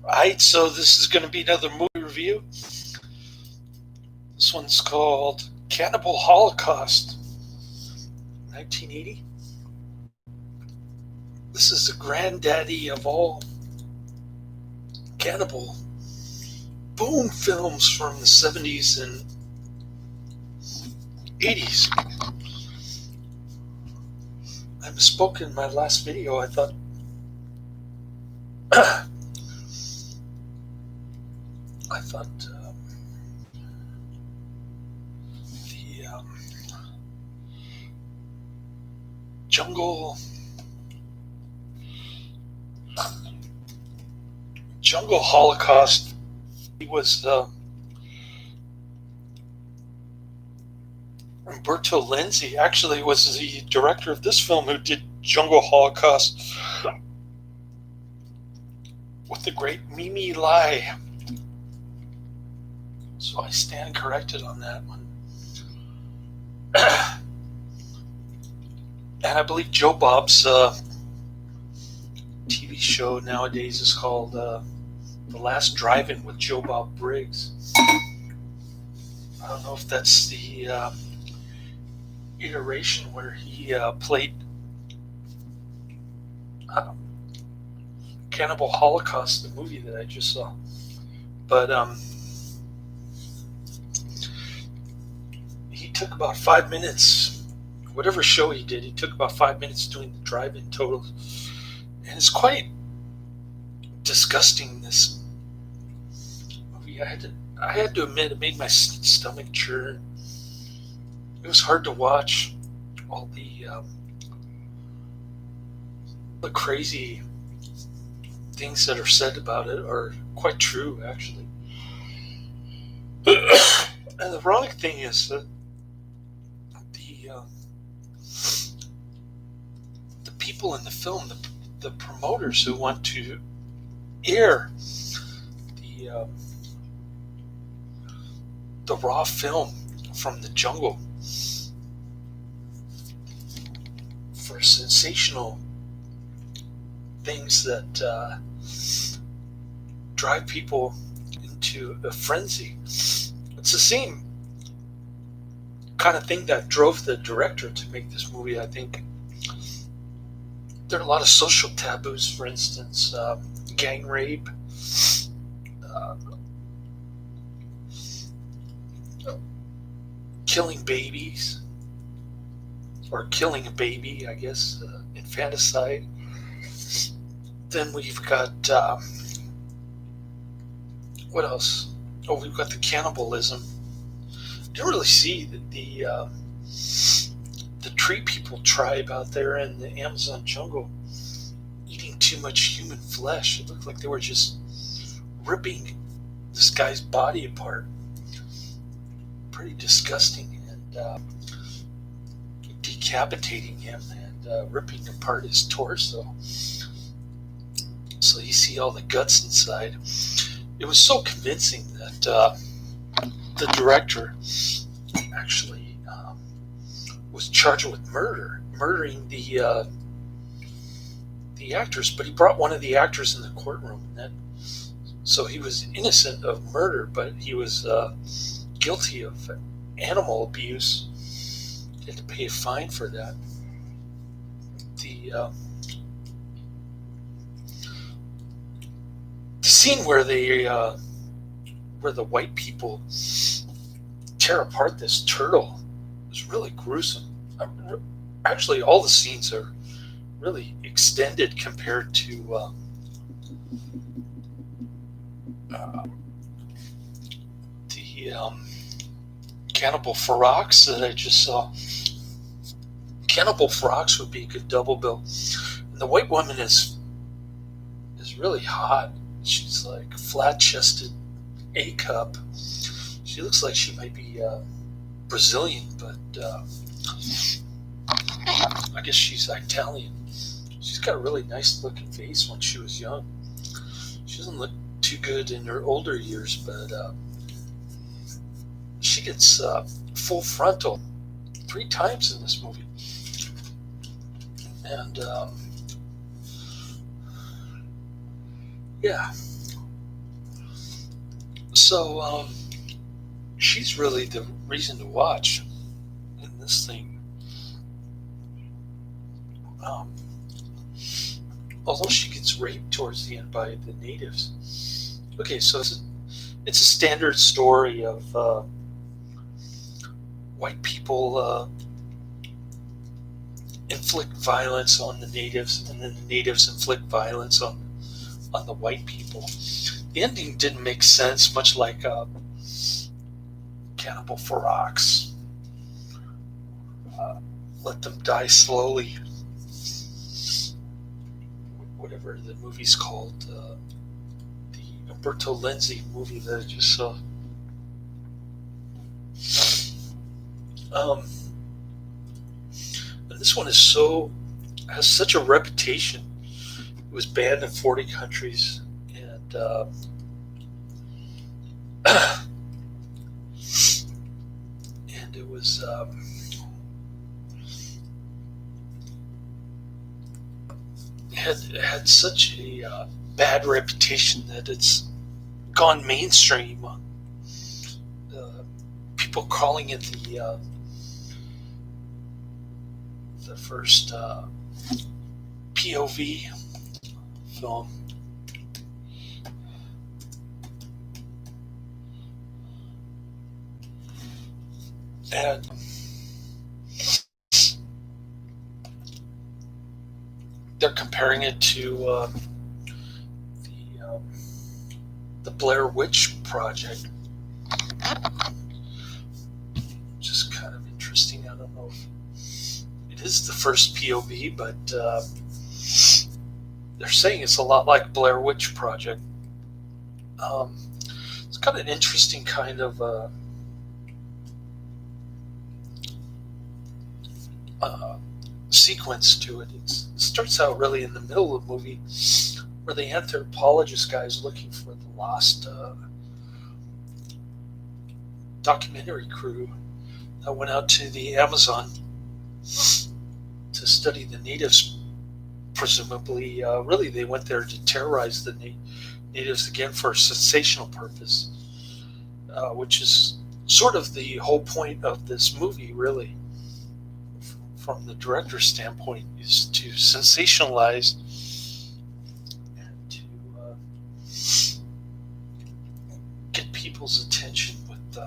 Alright, so this is going to be another movie review. This one's called Cannibal Holocaust, 1980. This is the granddaddy of all cannibal boom films from the 70s and 80s. I misspoke in my last video. I thought I thought the jungle Holocaust. He was Umberto Lenzi actually was the director of this film who did Jungle Holocaust with the great Mimi Lai. So I stand corrected on that one. And I believe Joe Bob's TV show nowadays is called The Last Drive-In with Joe Bob Briggs. I don't know if that's the iteration where he played Cannibal Holocaust, the movie that I just saw. But he took about 5 minutes, whatever show he did, he took about 5 minutes doing the drive-in total. And it's quite disgusting, this movie. I had to admit, it made my stomach churn. It was hard to watch. All the crazy things that are said about it are quite true, actually. And the ironic thing is that the people in the film, the promoters who want to air the raw film from the jungle for sensational things that drive people into a frenzy. It's the same kind of thing that drove the director to make this movie, I think. There are a lot of social taboos, for instance, gang rape, killing babies, or killing a baby, I guess, infanticide. Then we've got, what else? Oh, we've got the cannibalism. You don't really see the tree people tribe out there in the Amazon jungle eating too much human flesh. It looked like they were just ripping this guy's body apart. Pretty disgusting, and decapitating him and ripping apart his torso. So you see all the guts inside. It was so convincing that the director actually was charged with murdering the actors, but he brought one of the actors in the courtroom, so he was innocent of murder, but he was guilty of animal abuse. He had to pay a fine for that. The scene where the white people tear apart this turtle is really gruesome. Actually, all the scenes are really extended compared to the Cannibal Ferox that I just saw. Cannibal Ferox would be a good double bill. And the white woman is really hot. She's like flat-chested, A-cup. She looks like she might be Brazilian, but I guess she's Italian. She's got a really nice looking face when she was young. She doesn't look too good in her older years, but she gets full frontal 3 times in this movie. And yeah, So she's really the reason to watch in this thing. Um, Although she gets raped towards the end by the natives. Okay, so it's a standard story of white people inflict violence on the natives, and then the natives inflict violence on the white people. The ending didn't make sense, much like Cannibal Holocaust. Let them die slowly. Whatever the movie's called, the Umberto Lenzi movie that I just saw. And this one has such a reputation. It was banned in 40 countries, and and it was had such a bad reputation that it's gone mainstream. People calling it the first POV film. And they're comparing it to the Blair Witch Project, which is kind of interesting. I don't know if it is the first POV, but they're saying it's a lot like Blair Witch Project. It's got an interesting kind of sequence to it. It starts out really in the middle of the movie, where the anthropologist guy is looking for the lost documentary crew that went out to the Amazon to study the natives. Presumably, really, they went there to terrorize the natives again for a sensational purpose, which is sort of the whole point of this movie, really, from the director's standpoint, is to sensationalize and to get people's attention with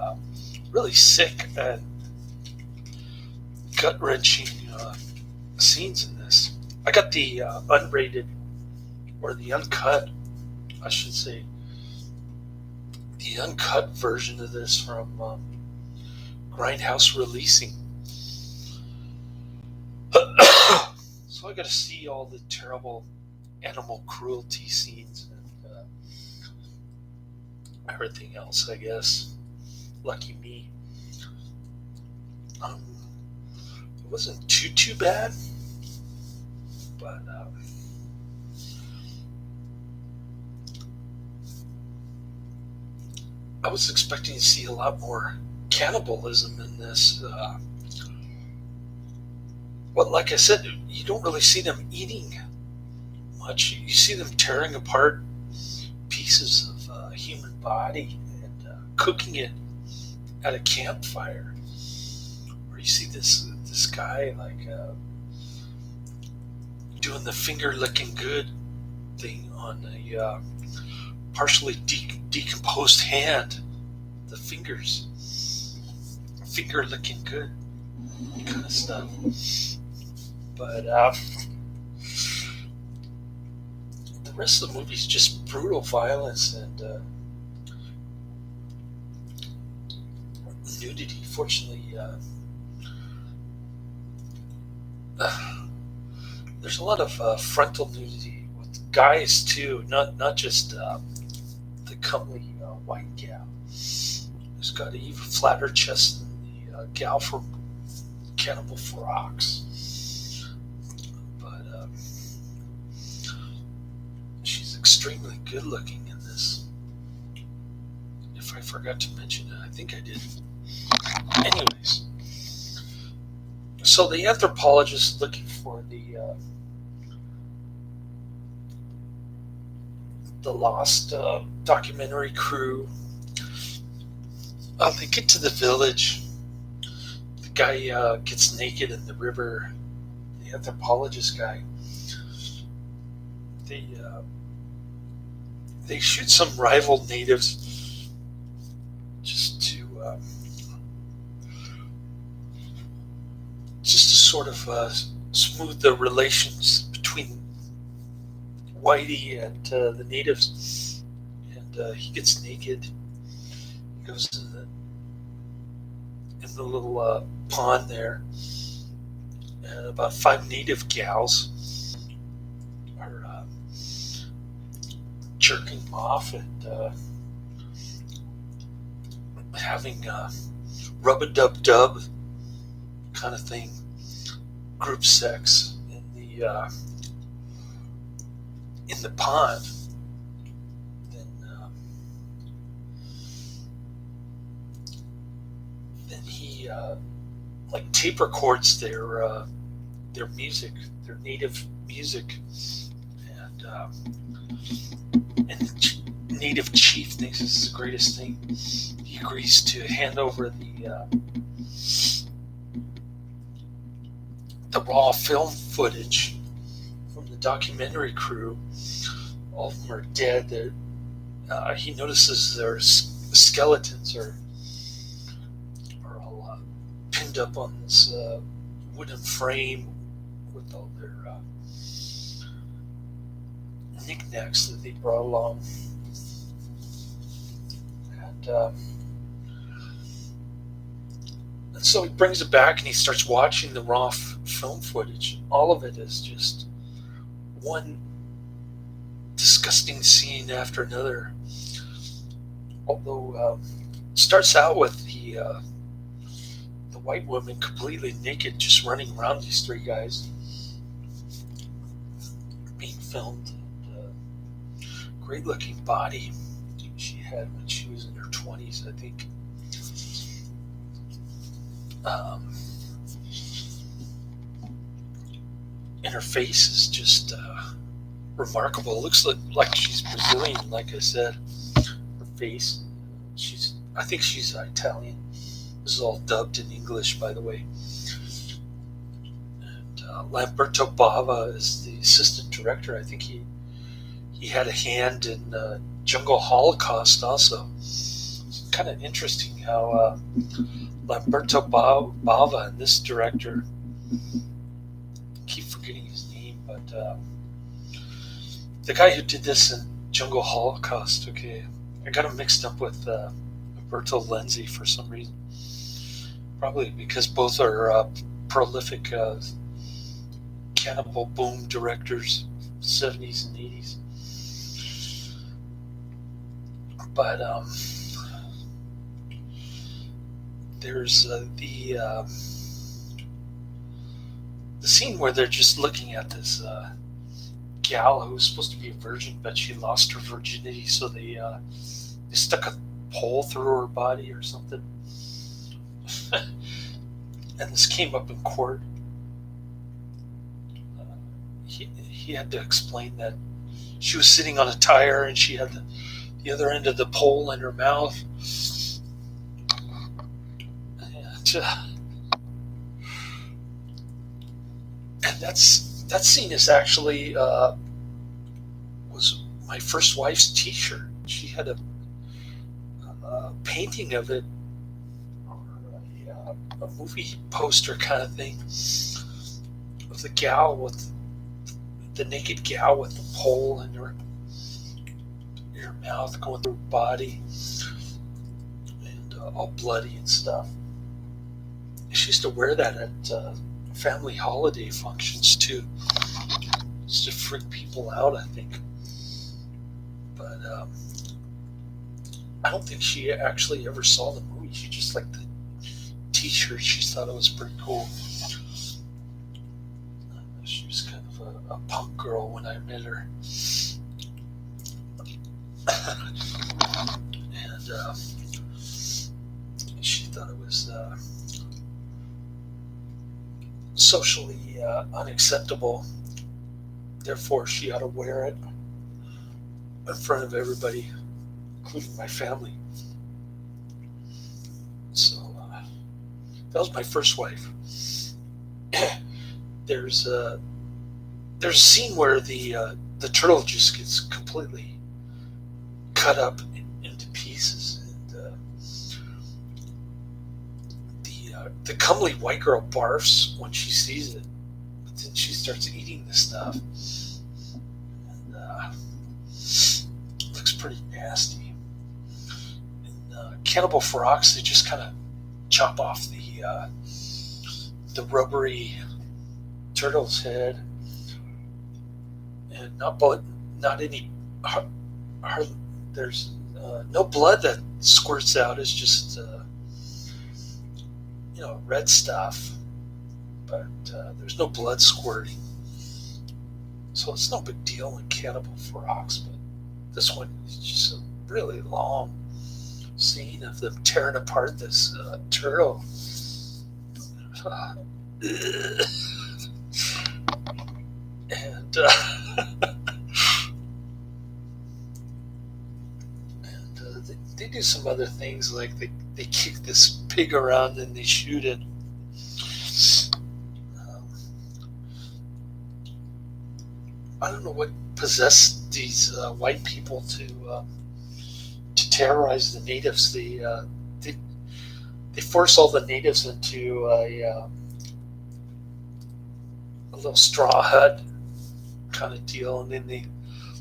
really sick and gut-wrenching scenes in this. I got the unrated, or the uncut, I should say, the uncut version of this from Grindhouse Releasing. So I got to see all the terrible animal cruelty scenes and everything else, I guess. Lucky me. It wasn't too bad, but I was expecting to see a lot more cannibalism in this. Well, like I said, you don't really see them eating much. You see them tearing apart pieces of human body and cooking it at a campfire. Or you see this guy like doing the finger licking good thing on a partially decomposed hand. The fingers, finger licking good kind of stuff. But the rest of the movie is just brutal violence and nudity. Fortunately, there's a lot of frontal nudity with guys too, not just the comely white gal. There's got an even flatter chest than the gal from Cannibal Holocaust. But she's extremely good looking in this. If I forgot to mention it, I think I did. Anyways, so the anthropologist is looking for the lost documentary crew, They get to the village. The guy gets naked in the river. The anthropologist guy. They shoot some rival natives just to sort of smooth the relations between Whitey and the natives. And he gets naked. He goes in the little pond there, and about 5 native gals are jerking him off and having rub-a-dub-dub kind of thing, group sex in the pond. Then he like tape records their music, their native music, and the native chief thinks this is the greatest thing. He agrees to hand over the raw film footage from the documentary crew. All of them are dead. He notices their skeletons are all pinned up on this wooden frame with all their knickknacks that they brought along. And so he brings it back and he starts watching the raw film footage. All of it is just one disgusting scene after another. Although it starts out with the white woman completely naked, just running around these 3 guys being filmed. Great looking body she had when she was in her 20s, I think. And her face is just remarkable. It looks like she's Brazilian, like I said. Her face, I think she's Italian. This is all dubbed in English, by the way. And Lamberto Bava is the assistant director. I think he had a hand in Jungle Holocaust also. It's kind of interesting how Lamberto Bava and this director, I keep forgetting his name, but the guy who did this in Jungle Holocaust, okay, I got him mixed up with Umberto Lenzi for some reason. Probably because both are prolific cannibal boom directors, 70s and 80s. But there's the scene where they're just looking at this gal who was supposed to be a virgin, but she lost her virginity, so they stuck a pole through her body or something. And this came up in court. He had to explain that she was sitting on a tire and she had the other end of the pole in her mouth. And that scene is actually was my first wife's T-shirt. She had a painting of it, or a movie poster kind of thing, of the gal with the naked gal with the pole in her mouth going through her body, and all bloody and stuff. She used to wear that at family holiday functions too, just to freak people out, I think. But I don't think she actually ever saw the movie. She just liked the T-shirt. She thought it was pretty cool. She was kind of a punk girl when I met her. And she thought it was socially unacceptable. Therefore, she ought to wear it in front of everybody, including my family. That was my first wife. There's a scene where the turtle just gets completely cut up into pieces, and the comely white girl barfs when she sees it, but then she starts eating the stuff, and looks pretty nasty. In Cannibal Holocaust, they just kind of chop off the rubbery turtle's head, and not any there's no blood that squirts out. It's just red stuff, but there's no blood squirting, so it's no big deal in Cannibal Holocaust. But this one is just a really long scene of them tearing apart this turtle. And they do some other things, like they kick this pig around and they shoot it. I don't know what possessed these white people to terrorize the natives. They force all the natives into a little straw hut kind of deal, and then they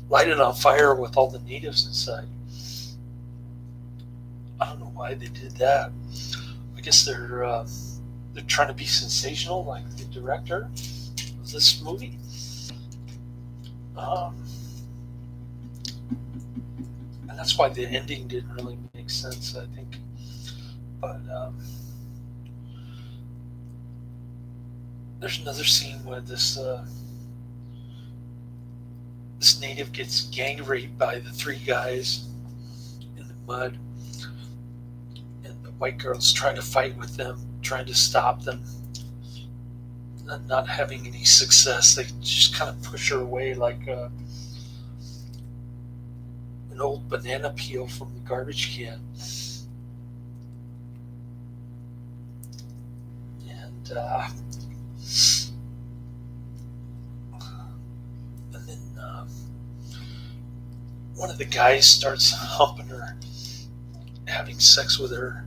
light it on fire with all the natives inside. I don't know why they did that. I guess they're trying to be sensational, like the director of this movie. And that's why the ending didn't really make sense, I think. But there's another scene where this native gets gang raped by the three guys in the mud, and the white girls try to fight with them, trying to stop them, and not having any success. They just kind of push her away like an old banana peel from the garbage can. And then one of the guys starts humping her, having sex with her.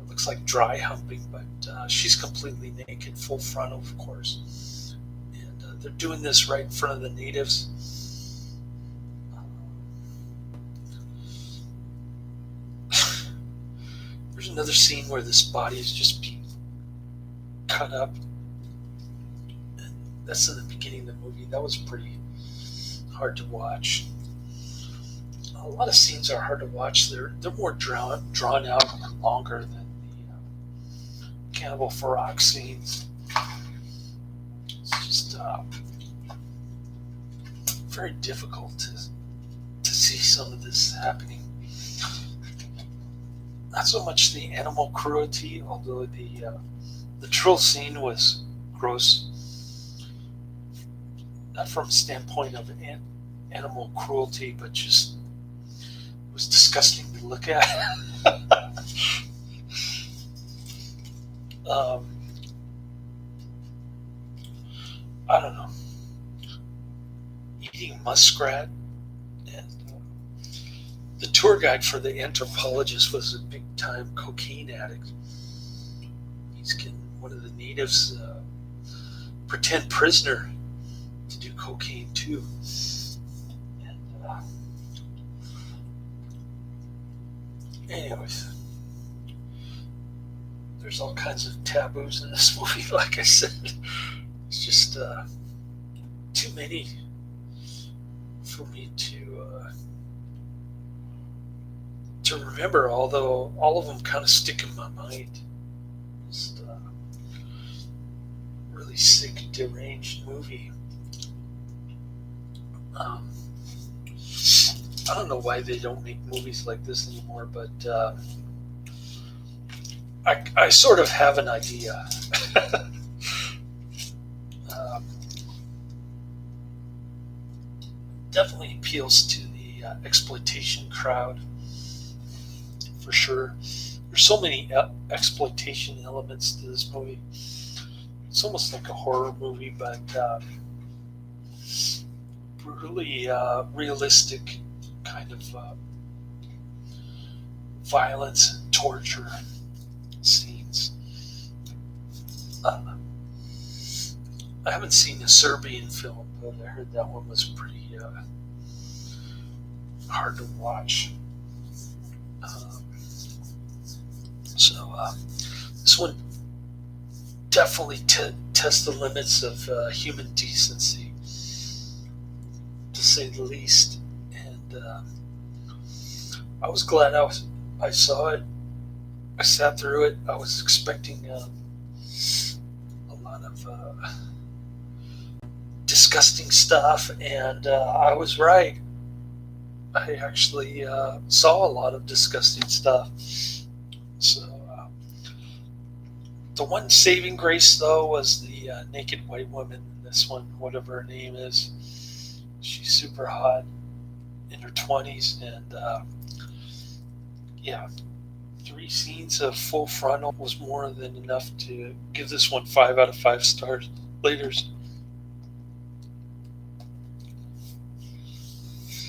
It looks like dry humping, but she's completely naked, full frontal, of course. And they're doing this right in front of the natives. There's another scene where this body is just being cut up. And that's in the beginning of the movie. That was pretty hard to watch. A lot of scenes are hard to watch. They're more drawn out and longer than the Cannibal Holocaust scenes. It's just very difficult to see some of this happening. Not so much the animal cruelty, although the troll scene was gross. Not from a standpoint of animal cruelty, but just it was disgusting to look at. I don't know. Eating muskrat, and the tour guide for the anthropologist was a big-time cocaine addict. He's getting one of the natives pretend prisoner to do cocaine too. And anyways, there's all kinds of taboos in this movie. Like I said, it's just too many for me to remember, although all of them kind of stick in my mind. Just really sick, deranged movie. I don't know why they don't make movies like this anymore, but I sort of have an idea. Definitely appeals to the exploitation crowd, for sure. there's so many exploitation elements to this movie. It's almost like a horror movie, but brutally realistic kind of violence and torture scenes. I haven't seen a Serbian film, but I heard that one was pretty hard to watch. So this one definitely tests the limits of human decency, to say the least. And I was glad I saw it. I sat through it. I was expecting a lot of disgusting stuff, and I was right. I actually saw a lot of disgusting stuff. So the one saving grace, though, was the naked white woman in this one, whatever her name is. She's super hot, in her 20s, and yeah, 3 scenes of full frontal was more than enough to give this one 5 out of 5 stars. Laters.